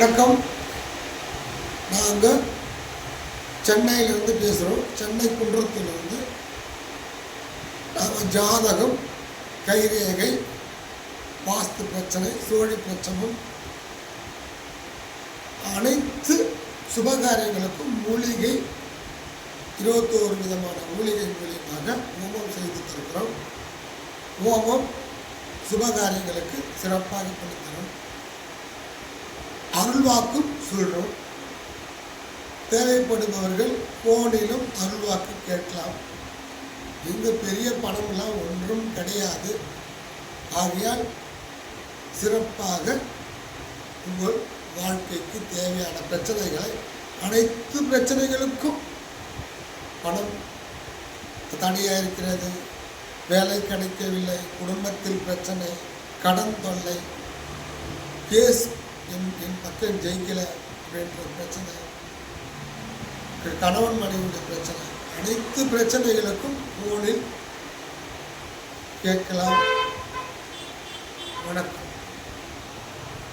வணக்கம். நாங்கள் சென்னையிலேருந்து பேசுகிறோம். சென்னை குன்றத்திலிருந்து. நாங்கள் ஜாதகம், கைரேகை, வாஸ்து பிரச்சனை, சோழி பிரச்சனை, அனைத்து சுபகாரியங்களுக்கும் மூலிகை 21 விதமான மூலிகை மூலியமாக ஹோமம் செய்து தருகிறோம். ஹோமம் சுபகாரியங்களுக்கு சிறப்பாக பண்ணித்தரும். அருள்வாக்கும் சொல்கிறோம். தேவைப்படுபவர்கள் ஃபோனிலும் அருள்வாக்கு கேட்கலாம். இங்கு பெரிய பணமெல்லாம் ஒன்றும் கிடையாது. ஆகையால் சிறப்பாக உங்கள் வாழ்க்கைக்கு தேவையான பிரச்சனைகளை, அனைத்து பிரச்சனைகளுக்கும் பணம் தடையாக இருக்கிறது, வேலை கிடைக்கவில்லை, குடும்பத்தில் பிரச்சனை, கடன் தொல்லை, கேஸ் என் பக்கம் ஜெயிக்கலை அப்படின்ற பிரச்சனை, கணவன் மனைவியுடைய பிரச்சனை, அனைத்து பிரச்சனைகளுக்கும் ஃபோனில் கேட்கலாம். வணக்கம்.